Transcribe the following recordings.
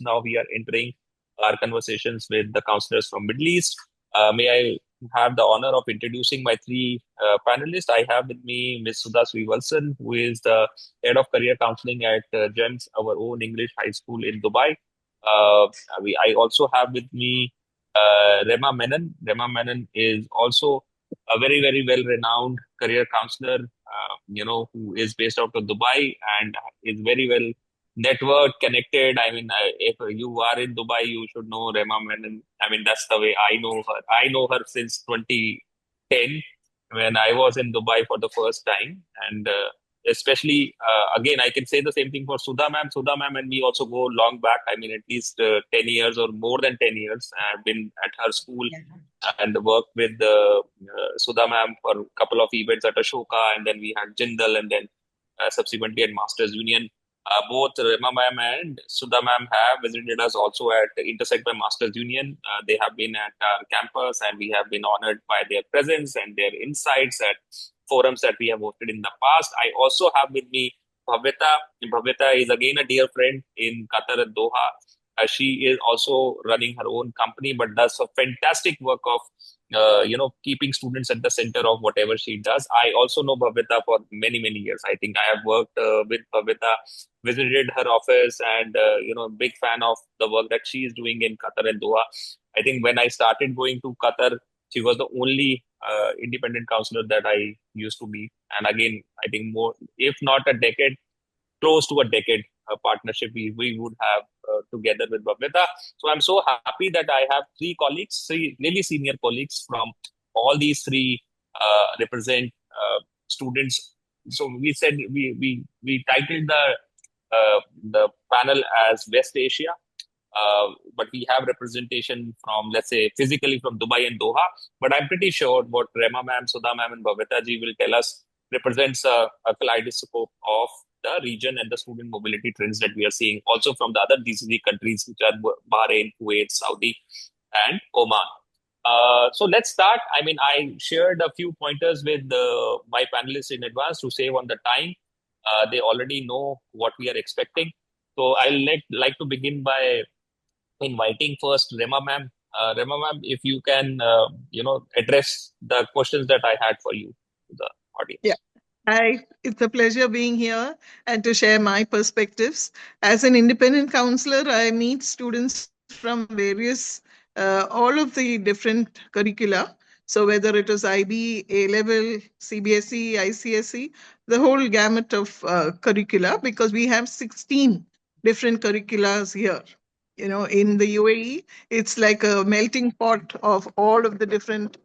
now we are entering our conversations with the counselors from Middle East. May I have the honor of introducing my three panelists. I have with me Ms. Sudha Srivalsan, who is the Head of Career Counseling at GEMS, our own English high school in Dubai. I also have with me Rema Menon. Rema Menon is also a very, very well-renowned career counselor, who is based out of Dubai and is very well networked, connected. I mean, if you are in Dubai, you should know Rema Menon. I mean, that's the way I know her. I know her since 2010 when I was in Dubai for the first time. And especially, again, I can say the same thing for Sudha ma'am. Sudha ma'am and me also go long back. I mean, at least 10 years or more than 10 years. I've been at her school and worked with Sudha ma'am for a couple of events at Ashoka, and then we had Jindal, and then subsequently at Masters Union. Both Rema ma'am and Sudha ma'am have visited us also at Intersect by Masters Union. They have been at our campus, and we have been honored by their presence and their insights at forums that we have hosted in the past. I also have with me Bhavyata. Bhavyata is again a dear friend in Qatar and Doha. She is also running her own company, but does a fantastic work of keeping students at the center of whatever she does. I also know Bhavyata for many, many years. I think I have worked with Bhavyata, visited her office, and big fan of the work that she is doing in Qatar and Doha. I think when I started going to Qatar, she was the only independent counselor that I used to meet. And again, I think more, if not a decade, close to a decade partnership we would have together with Bhavyata. So I'm so happy that I have three really senior colleagues from all these three represent students. So we said we titled the panel as West Asia, but we have representation from, let's say, physically from Dubai and Doha. But I'm pretty sure what Rema ma'am, Sudha ma'am, and Bhavyata ji will tell us represents a kaleidoscope of the region and the student mobility trends that we are seeing also from the other GCC countries, which are Bahrain, Kuwait, Saudi, and Oman. So let's start. I mean, I shared a few pointers with my panelists in advance to save on the time. They already know what we are expecting. So I'll like to begin by inviting first Rema ma'am. Rema ma'am, if you can, address the questions that I had for you to the audience. Yeah. Hi, it's a pleasure being here and to share my perspectives. As an independent counselor, I meet students from various, all of the different curricula. So whether it is IB, A-level, CBSE, ICSE, the whole gamut of curricula, because we have 16 different curriculas here. In the UAE, it's like a melting pot of all of the different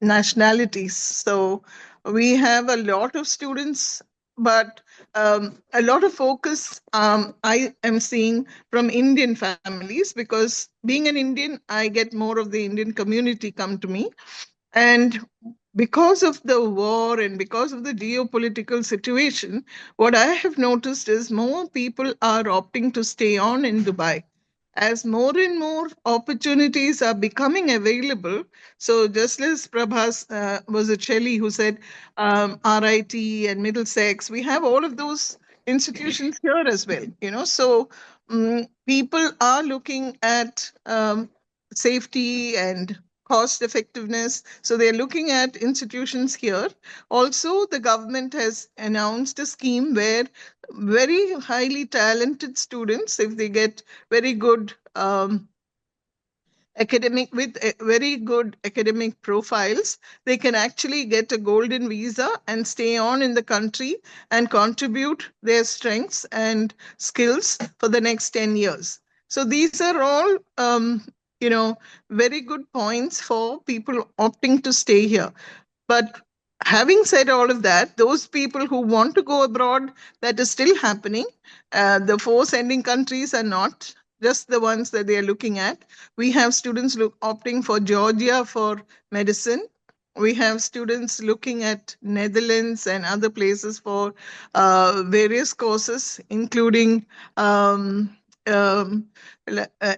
nationalities. So we have a lot of students, but a lot of focus I am seeing from Indian families, because being an Indian, I get more of the Indian community come to me. And because of the war and because of the geopolitical situation, what I have noticed is more people are opting to stay on in Dubai as more and more opportunities are becoming available. So just as Prabhas, was it Shelley who said RIT and Middlesex, we have all of those institutions here as well. So people are looking at safety and cost effectiveness. So they're looking at institutions here. Also, the government has announced a scheme where very highly talented students, if they get very good very good academic profiles, they can actually get a golden visa and stay on in the country and contribute their strengths and skills for the next 10 years. So these are all very good points for people opting to stay here. But having said all of that, those people who want to go abroad, that is still happening. The 4 sending countries are not just the ones that they are looking at. We have students opting for Georgia for medicine. We have students looking at Netherlands and other places for various courses, including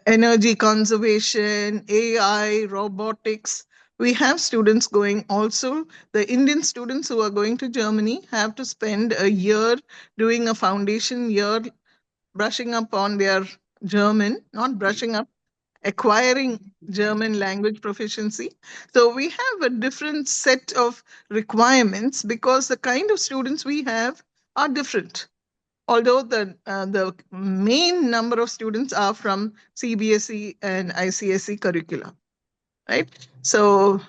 energy conservation, AI, robotics. We have students going also. The Indian students who are going to Germany have to spend a year doing a foundation year, brushing up on their German, not brushing up, acquiring German language proficiency. So we have a different set of requirements because the kind of students we have are different. Although the main number of students are from CBSE and ICSE curricula, right? So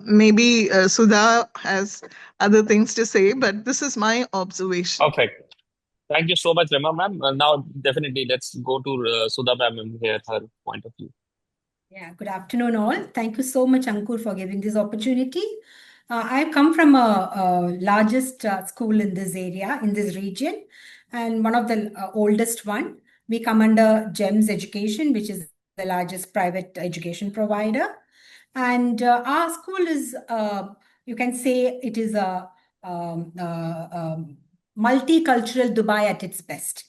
maybe Sudha has other things to say, but this is my observation. Perfect. Thank you so much, Rema ma'am. Now, definitely, let's go to Sudha ma'am and hear her point of view. Yeah, good afternoon, all. Thank you so much, Ankur, for giving this opportunity. I come from a largest school in this area, in this region, and one of the oldest one. We come under GEMS Education, which is the largest private education provider. And our school is, you can say, it is a multicultural Dubai at its best,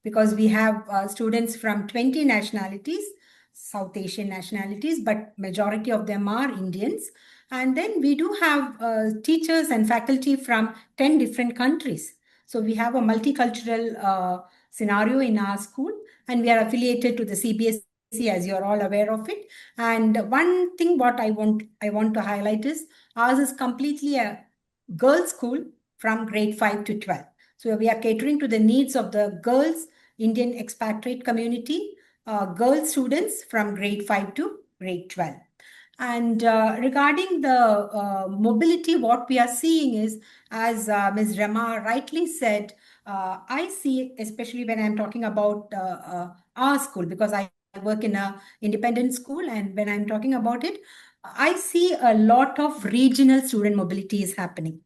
because we have students from 20 nationalities, South Asian nationalities, but majority of them are Indians. And then we do have teachers and faculty from 10 different countries. So we have a multicultural scenario in our school, and we are affiliated to the CBSE, as you're all aware of it. And one thing what I want to highlight is ours is completely a girls' school from grade 5 to 12. So we are catering to the needs of the girls, Indian expatriate community, girl students from grade 5 to grade 12. And regarding the mobility, what we are seeing is, as Ms. Rema rightly said, I see, especially when I'm talking about our school, because I work in a independent school, and when I'm talking about it, I see a lot of regional student mobility is happening.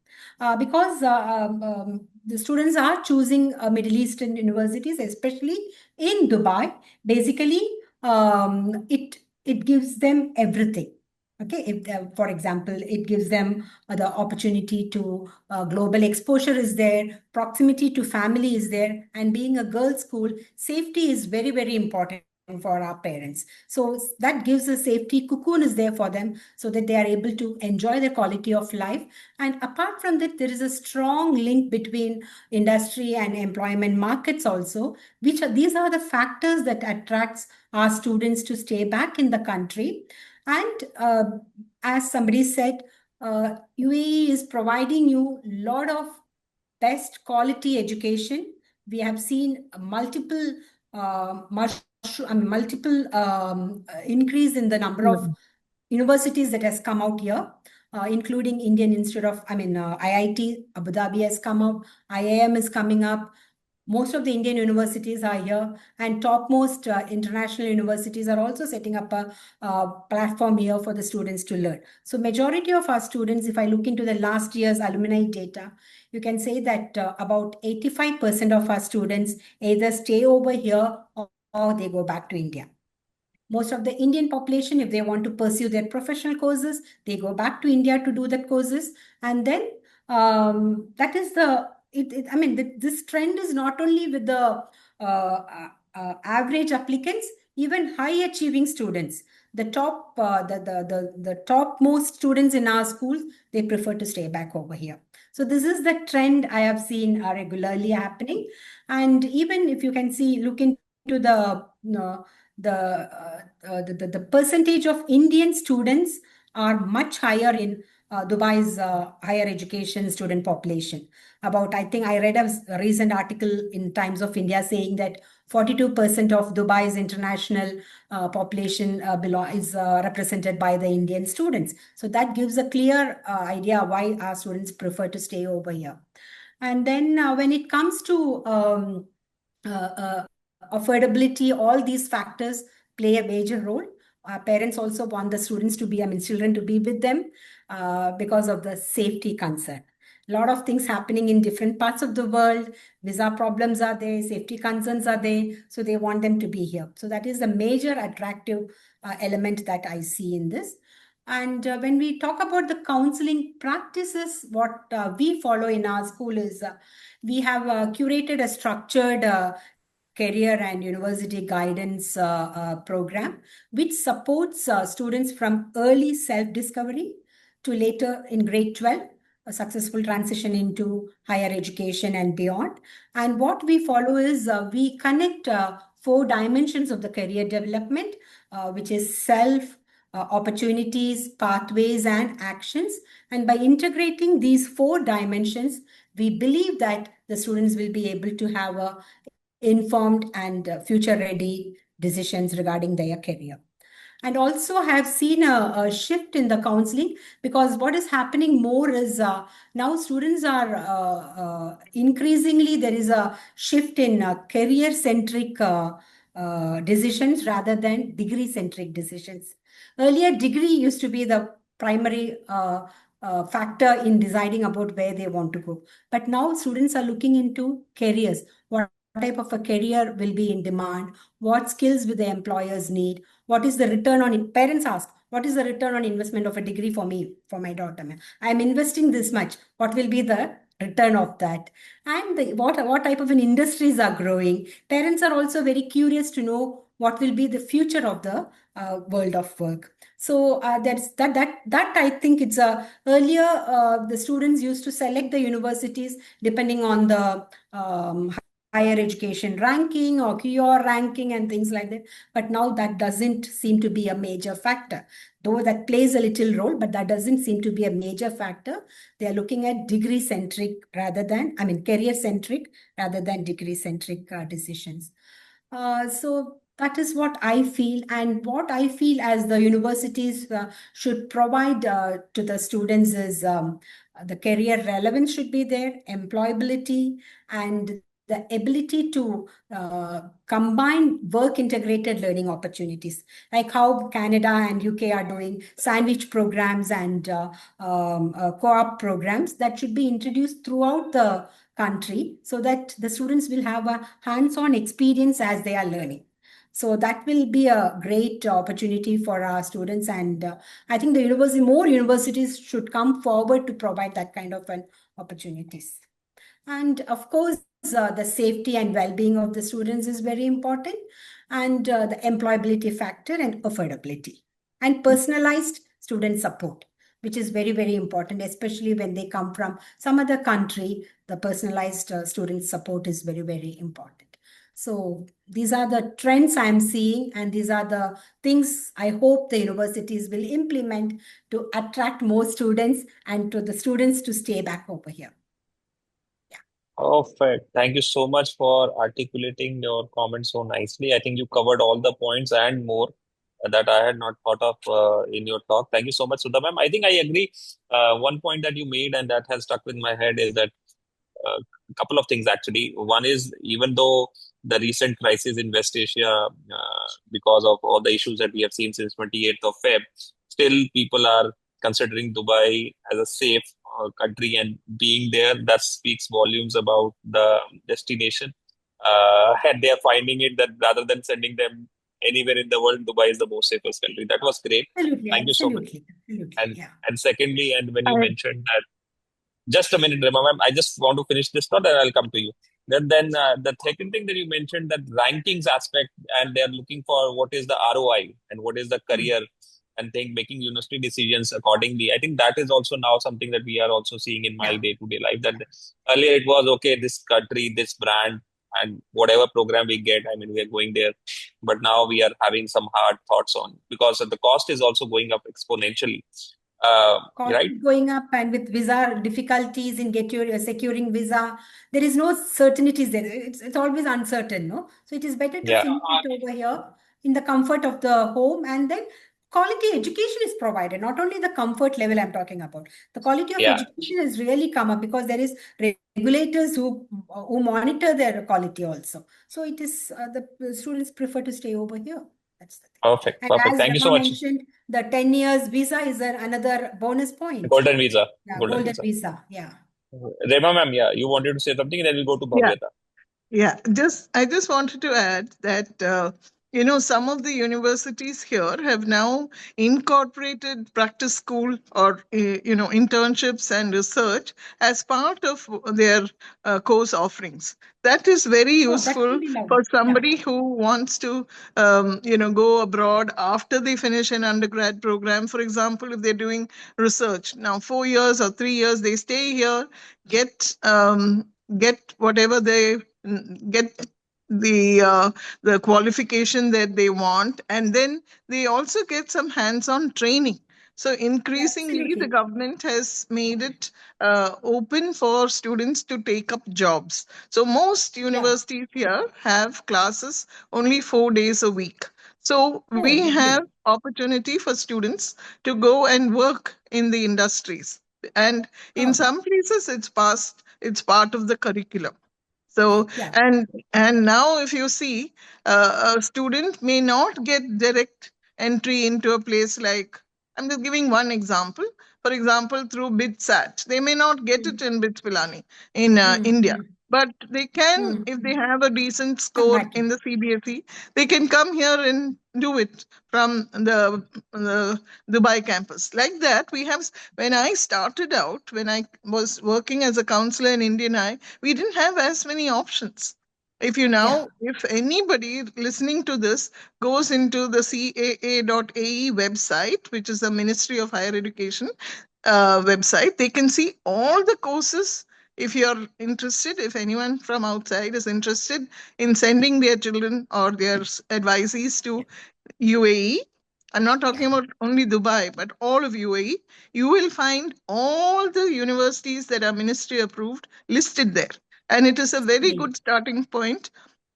Because the students are choosing Middle Eastern universities, especially in Dubai. Basically, it gives them everything. Okay, if for example, it gives them the opportunity to global exposure is there, proximity to family is there, and being a girls' school, safety is very, very important for our parents. So that gives a safety cocoon is there for them, so that they are able to enjoy the quality of life. And apart from that, there is a strong link between industry and employment markets also, which these are the factors that attracts our students to stay back in the country. And as somebody said, UAE is providing you a lot of best quality education. We have seen multiple multiple increase in the number of universities that has come out here, including Indian Institute of, IIT, Abu Dhabi has come up, IIM is coming up. Most of the Indian universities are here, and topmost international universities are also setting up a platform here for the students to learn. So majority of our students, if I look into the last year's alumni data, you can say that about 85% of our students either stay over here or they go back to India. Most of the Indian population, if they want to pursue their professional courses, they go back to India to do that courses. And then that is this trend is not only with the average applicants, even high achieving students. The topmost students in our schools, they prefer to stay back over here. So this is the trend I have seen regularly happening. And even if you can see, look into the percentage of Indian students are much higher in Dubai's higher education student population. About, I think I read a recent article in Times of India saying that 42% of Dubai's international population is represented by the Indian students. So that gives a clear idea why our students prefer to stay over here. And then when it comes to affordability, all these factors play a major role. Parents also want the students to be, children to be with them because of the safety concern. A lot of things happening in different parts of the world. Visa problems are there, safety concerns are there, so they want them to be here. So that is a major attractive element that I see in this. And when we talk about the counseling practices, what we follow in our school is we have curated a structured career and university guidance program, which supports students from early self-discovery to later in grade 12, a successful transition into higher education and beyond. And what we follow is we connect 4 dimensions of the career development, which is self, opportunities, pathways, and actions. And by integrating these 4 dimensions, we believe that the students will be able to have a informed and future-ready decisions regarding their career. And also have seen a shift in the counseling, because what is happening more is now students are increasingly, there is a shift in career-centric decisions rather than degree-centric decisions. Earlier, degree used to be the primary factor in deciding about where they want to go. But now students are looking into careers. What type of a career will be in demand? What skills will the employers need? What is the return on, parents ask, what is the return on investment of a degree for me, for my daughter? I'm investing this much. What will be the return of that? And what type of an industries are growing? Parents are also very curious to know what will be the future of the world of work. So that I think it's earlier the students used to select the universities depending on the higher education ranking or QR ranking and things like that. But now that doesn't seem to be a major factor, though that plays a little role, but that doesn't seem to be a major factor. They are looking at degree centric rather than, career centric rather than degree centric decisions. So that is what I feel, and what I feel as the universities should provide to the students is the career relevance should be there, employability, and the ability to combine work integrated learning opportunities, like how Canada and UK are doing sandwich programs and co-op programs that should be introduced throughout the country so that the students will have a hands-on experience as they are learning. So that will be a great opportunity for our students. And I think more universities should come forward to provide that kind of an opportunities. And of course, the safety and well-being of the students is very important, and the employability factor and affordability and personalized student support, which is very, very important, especially when they come from some other country. The personalized student support is very, very important. So these are the trends I'm seeing, and these are the things I hope the universities will implement to attract more students and to the students to stay back over here. Perfect. Thank you so much for articulating your comments so nicely. I think you covered all the points and more that I had not thought of in your talk. Thank you so much, Sudha ma'am. I think I agree. One point that you made and that has stuck with my head is that a couple of things actually. One is, even though the recent crisis in West Asia, because of all the issues that we have seen since 28th of Feb, still people are considering Dubai as a safe country, and being there, that speaks volumes about the destination. And they are finding it that rather than sending them anywhere in the world, Dubai is the most safest country. That was great. Absolutely, Thank you so much. absolutely, And yeah. and secondly, and when you I, mentioned that, just a minute, Rema ma'am. I just want to finish this thought, and I'll come to you. Then the second thing that you mentioned, that rankings aspect, and they're looking for what is the ROI and what is the career, and making university decisions accordingly. I think that is also now something that we are also seeing in my Yeah. day-to-day life. That earlier it was okay, this country, this brand, and whatever program we get, I mean, we are going there. But now we are having some hard thoughts on, because the cost is also going up exponentially. Cost Right? is going up, and with visa difficulties in securing visa, there is no certainties there. It's always uncertain, no? So it is better to Yeah. finish it over here in the comfort of the home, and then quality education is provided. Not only the comfort level I'm talking about, the quality of Yeah. education has really come up because there is regulators who monitor their quality also. So it is the students prefer to stay over here. That's the thing. Perfect. And Perfect. as Thank you so Rama much. mentioned, the 10 years visa is another bonus point. Golden visa. Yeah, Golden golden visa. visa. Yeah. Rema ma'am, yeah, you wanted to say something, and then we'll go to yeah. Bhavyata. Yeah, I just wanted to add that some of the universities here have now incorporated practice school or internships and research as part of their course offerings. That is very Oh, that's useful really lovely. for Yeah. somebody who wants to go abroad after they finish an undergrad program. For example, if they're doing research now, 4 years or 3 years, they stay here, get whatever they get the qualification that they want, and then they also get some hands-on training. So increasingly, the Absolutely. government has made it open for students to take up jobs. So most Yeah. universities here have classes only 4 days a week. So Oh, we have lovely. opportunity for students to go and work in the industries. And in Oh, some places, it's part of the curriculum. So, yeah. and now if you see, a student may not get direct entry into a place like, I'm just giving one example. For example, through BidSat, they may not get it Mm, in BITS Pilani in India, mm, but they can, mm. if they have a decent Come score back to in it. the CBSE, they can come here and do it from the Dubai campus. Like that, we have. When I started out, when I was working as a counselor in Indian High, we didn't have as many options. Yeah. If anybody listening to this goes into the CAA.AE website, which is the Ministry of Higher Education website, they can see all the courses. If you're interested, if anyone from outside is interested in sending their children or their advisees to UAE, I'm not talking Yeah. about only Dubai, but all of UAE, you will find all the universities that are ministry approved listed there. And it is a very Brilliant. good starting point.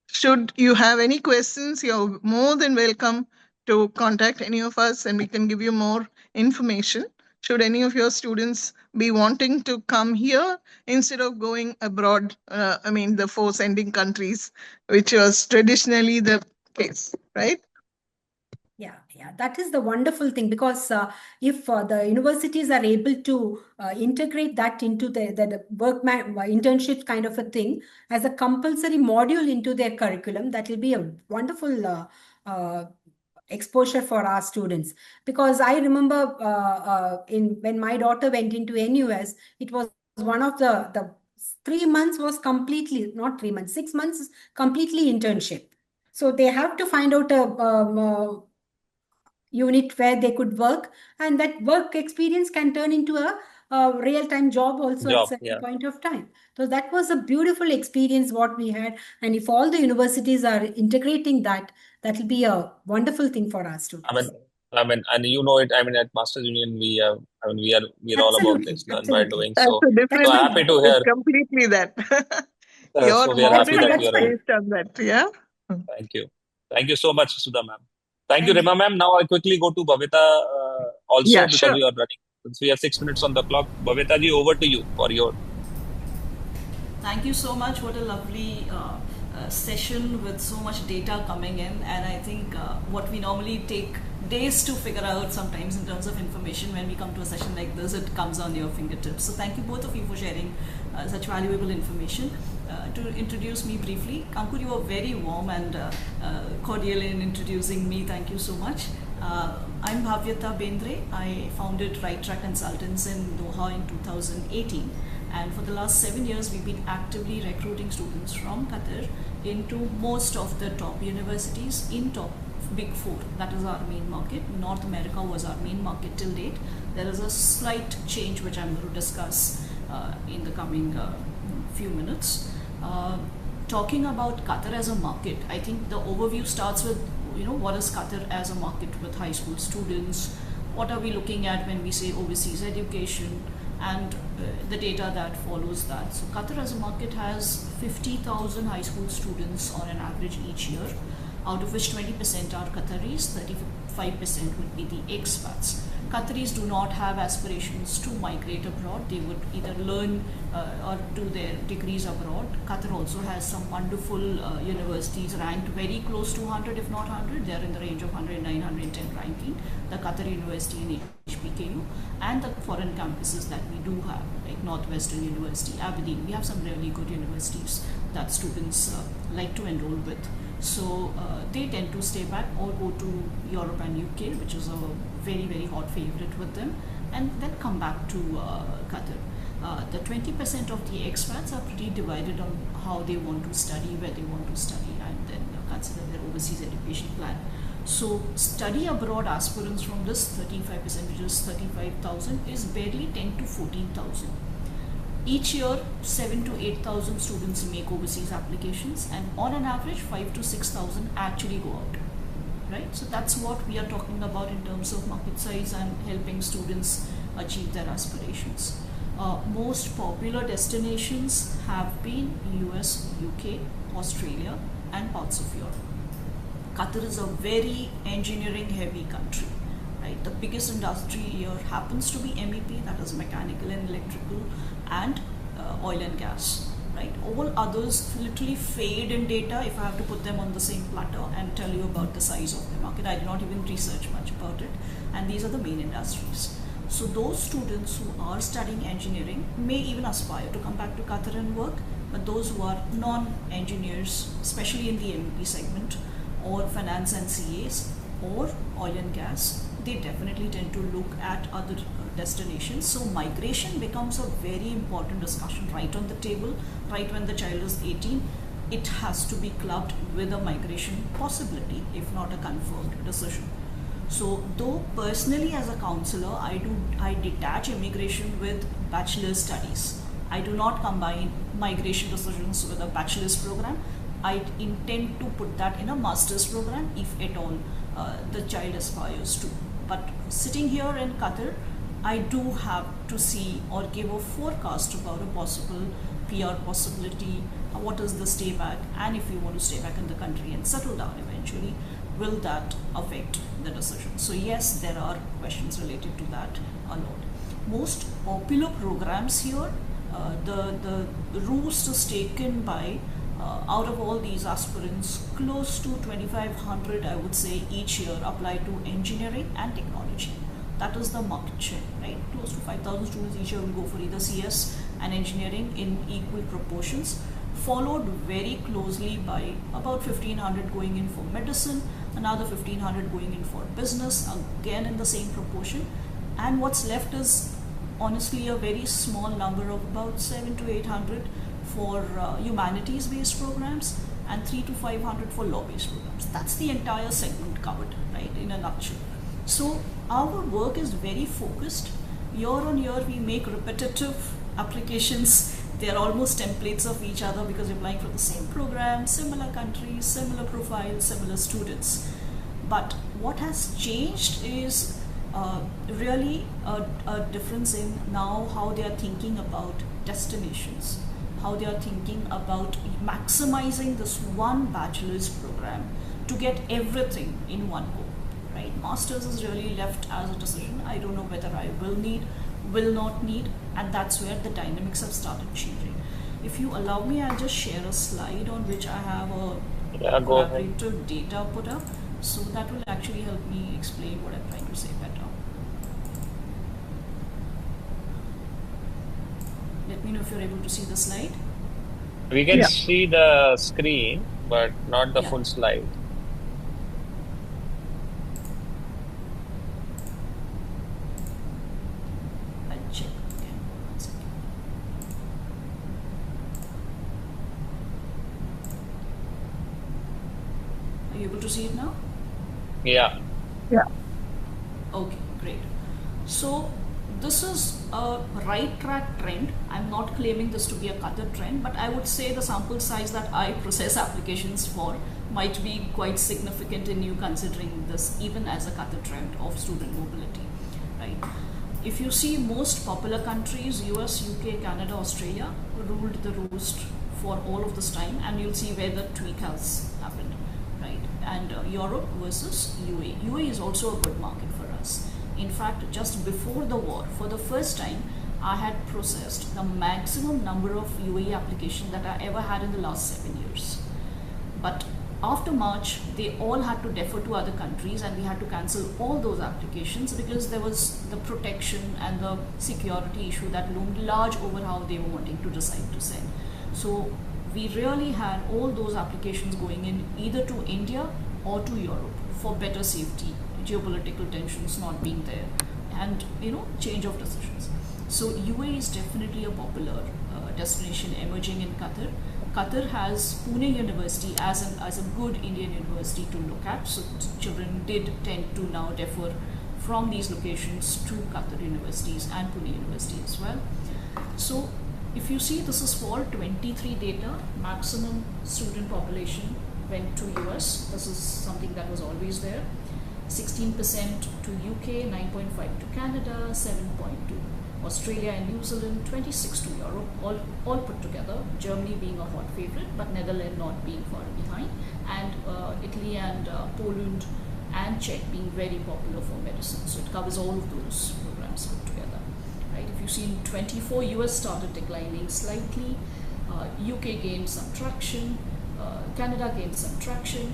Should you have any questions, you're more than welcome to contact any of us and we can give you more information. Should any of your students be wanting to come here instead of going abroad, the four sending countries, which was traditionally the case, right? Yeah, yeah, that is the wonderful thing because if the universities are able to integrate that into the internship kind of a thing as a compulsory module into their curriculum, that will be a wonderful exposure for our students. Because I remember in when my daughter went into NUS, it was one of the 3 months was completely not 3 months, 6 months completely internship. So they have to find out a unit where they could work, and that work experience can turn into a real-time job also at Job, certain yeah. point of time. So that was a beautiful experience what we had, and if all the universities are integrating that, that will be a wonderful thing for our I mean, students. and you know it. I mean, at Masters Union, we have. I mean, we are all about Absolutely, this learn by absolutely. doing. That's So, a That's so different, why happy to it's hear. completely that. Your So we are that's happy why model that is that's you're why in. based on that, yeah? Thank you. Thank you so much, Sudha ma'am. Thank you, thank you. Rema ma'am. Now I quickly go to Bhavita also Yeah, because sure. we are running. Since we have 6 minutes on the clock, Bhavita ji, over to you for your. Thank you so much. What a lovely session with so much data coming in. And I think what we normally take days to figure out sometimes in terms of information, when we come to a session like this, it comes on your fingertips. So thank you both of you for sharing such valuable information. To introduce me briefly, Ankur, you were very warm and cordial in introducing me. Thank you so much. I'm Bhavyata Bendre. I founded Right Track Consultants in Doha in 2018. And for the last 7 years, we've been actively recruiting students from Qatar into most of the top universities in top big four. That is our main market. North America was our main market till date. There is a slight change which I'm going to discuss in the coming few minutes. Talking about Qatar as a market, I think the overview starts with, what is Qatar as a market with high school students? What are we looking at when we say overseas education? And the data that follows that. So Qatar as a market has 50,000 high school students on an average each year, out of which 20% are Qataris, 35% would be the expats. Qataris do not have aspirations to migrate abroad. They would either learn or do their degrees abroad. Qatar also has some wonderful universities ranked very close to 100, if not 100. They are in the range of 109, 110 ranking. The Qatar University in HPKU and the foreign campuses that we do have, like Northwestern University, Aberdeen. We have some really good universities that students like to enroll with. So they tend to stay back or go to Europe and UK, which is a very, very hot favorite with them, and then come back to Qatar. The 20% of the expats are pretty divided on how they want to study, where they want to study, and then consider their overseas education plan. So study abroad aspirants from this 35%, which is 35,000, is barely 10 to 14,000. Each year, 7 to 8,000 students make overseas applications, and on an average, 5 to 6,000 actually go out. Right? So that's what we are talking about in terms of market size and helping students achieve their aspirations. Most popular destinations have been US, UK, Australia, and parts of Europe. Qatar is a very engineering heavy country. Right? The biggest industry here happens to be MEP, that is mechanical and electrical, and oil and gas. Right? All others literally fade in data if I have to put them on the same platter and tell you about the size of the market. I did not even research much about it, and these are the main industries. So those students who are studying engineering may even aspire to come back to Qatar and work, but those who are non-engineers, especially in the MEP segment, or finance and CAs, or oil and gas, they definitely tend to look at other destinations. So migration becomes a very important discussion right on the table, right when the child is 18. It has to be clubbed with a migration possibility, if not a confirmed decision. So though personally as a counselor, I detach immigration with bachelor's studies. I do not combine migration decisions with a bachelor's program. I intend to put that in a master's program if at all the child aspires to. But sitting here in Qatar, I do have to see or give a forecast about a possible PR possibility, what is the stay back, and if you want to stay back in the country and settle down eventually, will that affect the decision? So yes, there are questions related to that a lot. Most popular programs here, the roost is taken by out of all these aspirants, close to 2,500, I would say, each year apply to engineering and technology. That is the market share, right? Close to 5,000 students each year will go for either CS and engineering in equal proportions, followed very closely by about 1,500 going in for medicine, another 1,500 going in for business, again in the same proportion. And what's left is honestly a very small number of about 700 to 800 for humanities-based programs and 300 to 500 for law-based programs. That's the entire segment covered, right, in a nutshell. So our work is very focused. Year on year, we make repetitive applications. They're almost templates of each other because we're applying for the same program, similar countries, similar profiles, similar students. But what has changed is really a difference in now how they are thinking about destinations, how they are thinking about maximizing this one bachelor's program to get everything in one go, right? Master's is really left as a decision. I don't know whether I will not need, and that's where the dynamics have started changing. If you allow me, I'll just share a slide on which I have a collaborative data put up, so that will actually help me explain what I'm trying to say better. Let me know if you're able to see the slide. We can see the screen, but not the full slide. I'll check again. 1 second. Are you able to see it now? Yeah. Okay, great. So this is a right track trend. I'm not claiming this to be a Qatar trend, but I would say the sample size that I process applications for might be quite significant in you considering this even as a Qatar trend of student mobility, right? If you see most popular countries, US, UK, Canada, Australia, ruled the roost for all of this time, and you'll see where the tweak has happened, right? And Europe versus UAE. UAE is also a good market for us. In fact, just before the war, for the first time, I had processed the maximum number of UAE applications that I ever had in the last 7 years. But after March, they all had to defer to other countries and we had to cancel all those applications because there was the protection and the security issue that loomed large over how they were wanting to decide to send. So we really had all those applications going in either to India or to Europe for better safety, geopolitical tensions not being there, and change of decisions. So UAE is definitely a popular destination emerging in Qatar. Qatar has Pune University as a good Indian university to look at. So children did tend to now defer from these locations to Qatar universities and Pune University as well. So if you see, this is for 23 data, maximum student population went to US. This is something that was always there. 16% to UK, 9.5 to Canada, 7.2 to Australia and New Zealand, 26 to Europe, all put together. Germany being a hot favorite, but Netherlands not being far behind, and Italy and Poland and Czech being very popular for medicine. So it covers all of those programs put together. Right? If you see in 24, US started declining slightly, UK gained some traction, Canada gained some traction,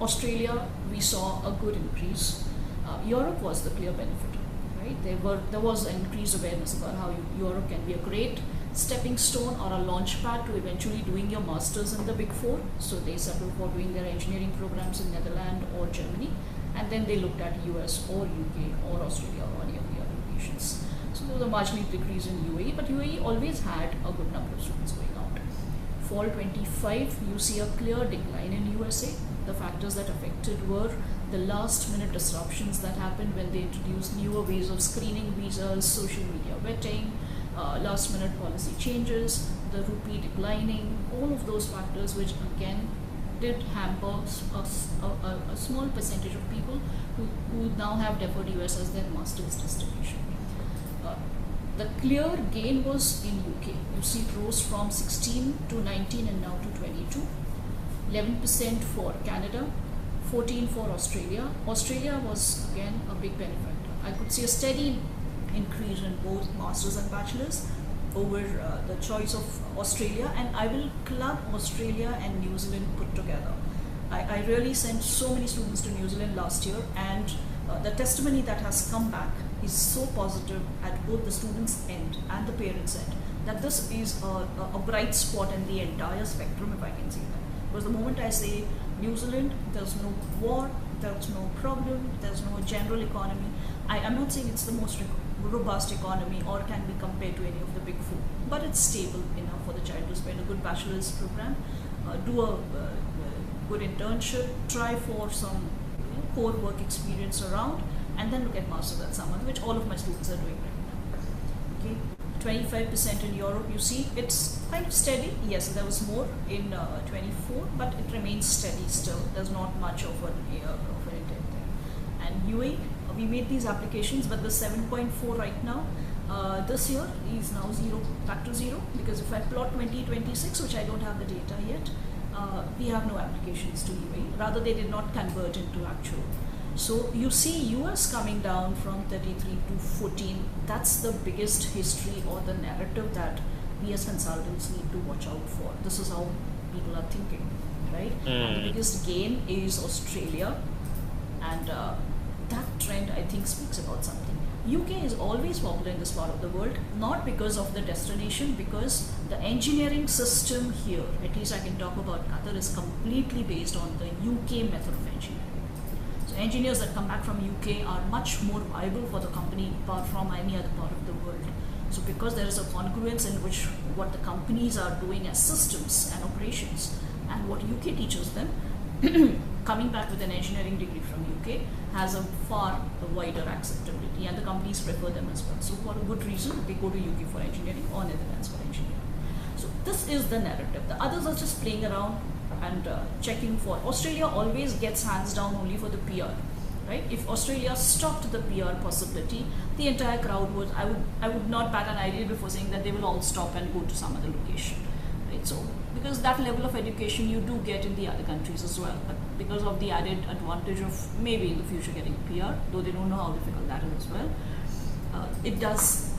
Australia we saw a good increase. Europe was the clear benefit. Right? There was an increased awareness about how Europe can be a great stepping stone or a launch pad to eventually doing your masters in the Big Four. So they settled for doing their engineering programs in Netherlands or Germany, and then they looked at US or UK or Australia or any of the other locations. So there was a marginal decrease in UAE, but UAE always had a good number of students going out. Fall 25, you see a clear decline in USA. The factors that affected were the last minute disruptions that happened when they introduced newer ways of screening visas, social media vetting, last minute policy changes, the rupee declining, all of those factors which again did hamper a small percentage of people who now have deferred US as their master's destination. The clear gain was in UK. You see it rose from 16 to 19 and now to 22. 11% for Canada, 14 for Australia. Australia was again a big benefactor. I could see a steady increase in both masters and bachelors over the choice of Australia, and I will club Australia and New Zealand put together. I really sent so many students to New Zealand last year, and the testimony that has come back is so positive at both the students' end and the parents' end that this is a bright spot in the entire spectrum, if I can say that. Because the moment I say New Zealand, there's no war, there's no problem, there's no general economy. I'm not saying it's the most robust economy or can be compared to any of the Big Four, but it's stable enough for the child to spend a good bachelor's program, do a good internship, try for some core work experience around, and then look at masters at summer, which all of my students are doing right now. Okay. 25% in Europe, you see it's kind of steady. Yes, there was more in 24, but it remains steady still. There's not much of an intent there. And UAE, we made these applications, but the 7.4 right now, this year is now back to zero, because if I plot 2026, which I don't have the data yet, we have no applications to UAE. Rather, they did not convert into actual. So you see US coming down from 33 to 14. That's the biggest history or the narrative that we as consultants need to watch out for. This is how people are thinking, right? And the biggest gain is Australia, and that trend I think speaks about something. UK is always popular in this part of the world, not because of the destination, because the engineering system here, at least I can talk about Qatar, is completely based on the UK method of engineering. Engineers that come back from UK are much more viable for the company apart from any other part of the world. So because there is a congruence in which what the companies are doing as systems and operations and what UK teaches them, coming back with an engineering degree from UK has a far wider acceptability, and the companies prefer them as well. So for a good reason, they go to UK for engineering or Netherlands for engineering. So this is the narrative. The others are just playing around and checking for. Australia always gets hands down only for the PR, right? If Australia stopped the PR possibility, the entire crowd would, I would not bat an eyelid before saying that they will all stop and go to some other location, right? So because that level of education you do get in the other countries as well, but because of the added advantage of maybe in the future getting a PR, though they don't know how difficult that is as well, it does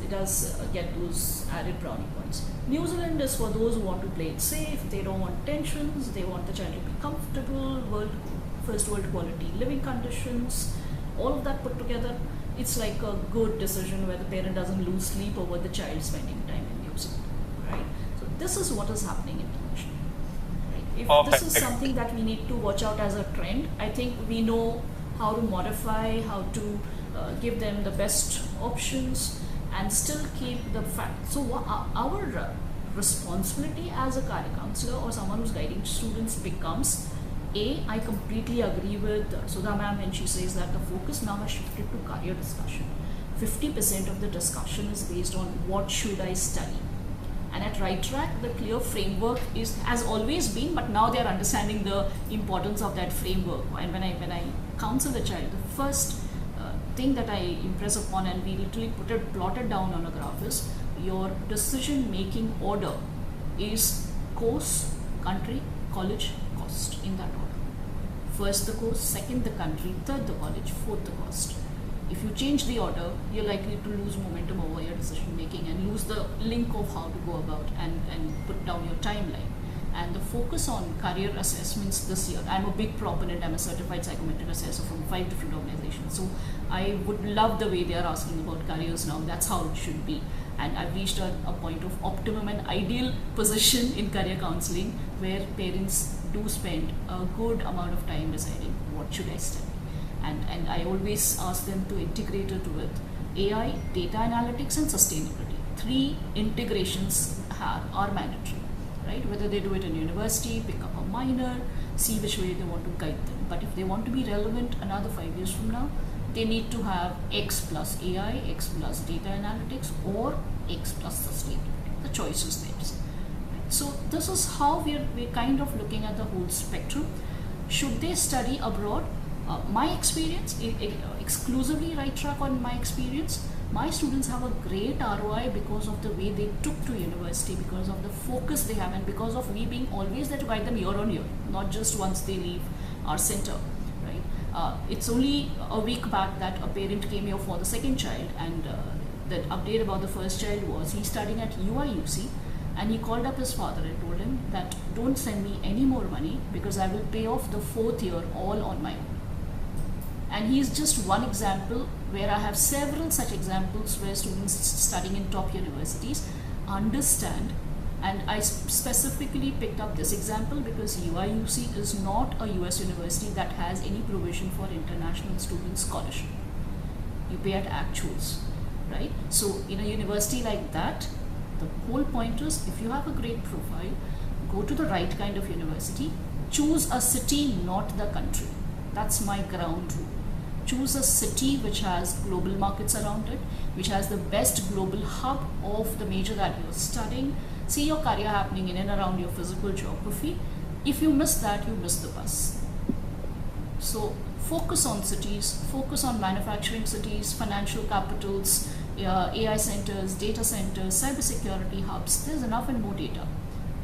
get those added brownie points. New Zealand is for those who want to play it safe. They don't want tensions. They want the child to be comfortable, first world quality living conditions, all of that put together. It's like a good decision where the parent doesn't lose sleep over the child spending time in New Zealand, right? So this is what is happening internationally, right? If this is something that we need to watch out as a trend, I think we know how to modify, how to give them the best options and still keep the fact. So our responsibility as a career counselor or someone who's guiding students becomes, I completely agree with Sudha ma'am when she says that the focus now has shifted to career discussion. 50% of the discussion is based on what should I study. And at Right Track, the clear framework has always been, but now they are understanding the importance of that framework. And when I counsel a child, the first thing that I impress upon, and we literally plotted down on a graph, is your decision making order is course, country, college, cost, in that order. First the course, second the country, third the college, fourth the cost. If you change the order, you're likely to lose momentum over your decision making and lose the link of how to go about and put down your timeline. And the focus on career assessments this year, I'm a big proponent, I'm a certified psychometric assessor from 5 different organizations. So I would love the way they are asking about careers now. That's how it should be. And I've reached a point of optimum and ideal position in career counseling where parents do spend a good amount of time deciding what should I study. And I always ask them to integrate it with AI, data analytics, and sustainability. 3 integrations are mandatory, right? Whether they do it in university, pick up a minor, see which way they want to guide them. But if they want to be relevant another 5 years from now, they need to have X plus AI, X plus data analytics, or X plus sustainability. The choice is theirs. So this is how we're kind of looking at the whole spectrum. Should they study abroad? My experience, exclusively Right Track on my experience, my students have a great ROI because of the way they took to university, because of the focus they have, and because of we being always there to guide them year on year, not just once they leave our center, right? It's only a week back that a parent came here for the second child, and the update about the first child was he's studying at UIUC, and he called up his father and told him that don't send me any more money because I will pay off the 4th year all on my own. And he's just one example where I have several such examples where students studying in top universities understand. And I specifically picked up this example because UIUC is not a US university that has any provision for international student scholarship. You pay at actuals, right? So in a university like that, the whole point is if you have a great profile, go to the right kind of university, choose a city, not the country. That's my ground rule. Choose a city which has global markets around it, which has the best global hub of the major that you're studying. See your career happening in and around your physical geography. If you miss that, you miss the bus. So focus on cities, focus on manufacturing cities, financial capitals, AI centers, data centers, cybersecurity hubs. There's enough and more data,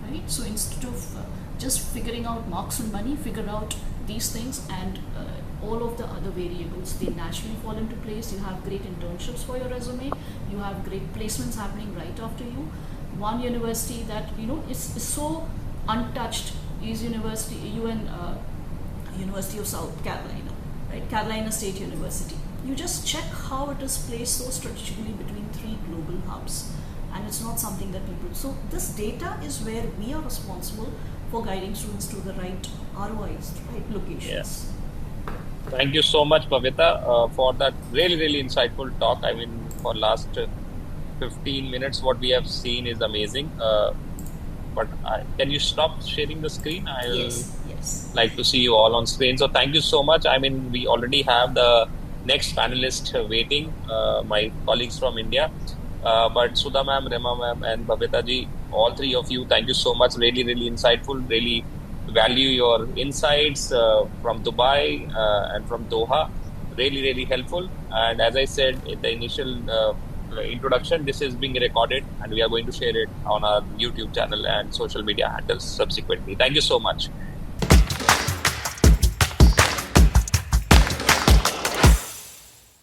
right? So instead of just figuring out marks and money, figure out these things, and all of the other variables, they naturally fall into place. You have great internships for your resume, you have great placements happening right after you. One university that is so untouched is University of South Carolina, right? Carolina State University. You just check how it is placed so strategically between 3 global hubs, and it's not something that people. So this data is where we are responsible for guiding students to the right ROIs, right locations. Yes. Thank you so much, Bhavyata, for that really, really insightful talk. I mean, for last 15 minutes, what we have seen is amazing. But can you stop sharing the screen? Yes. Like to see you all on screen. So thank you so much. I mean, we already have the next panelist waiting, my colleagues from India. But Sudha ma'am, Rema ma'am, and Bhavyata ji, all 3 of you, thank you so much. Really, really insightful. Really value your insights from Dubai and from Doha. Really, really helpful. And as I said in the initial introduction, this is being recorded and we are going to share it on our YouTube channel and social media handles subsequently. Thank you so much.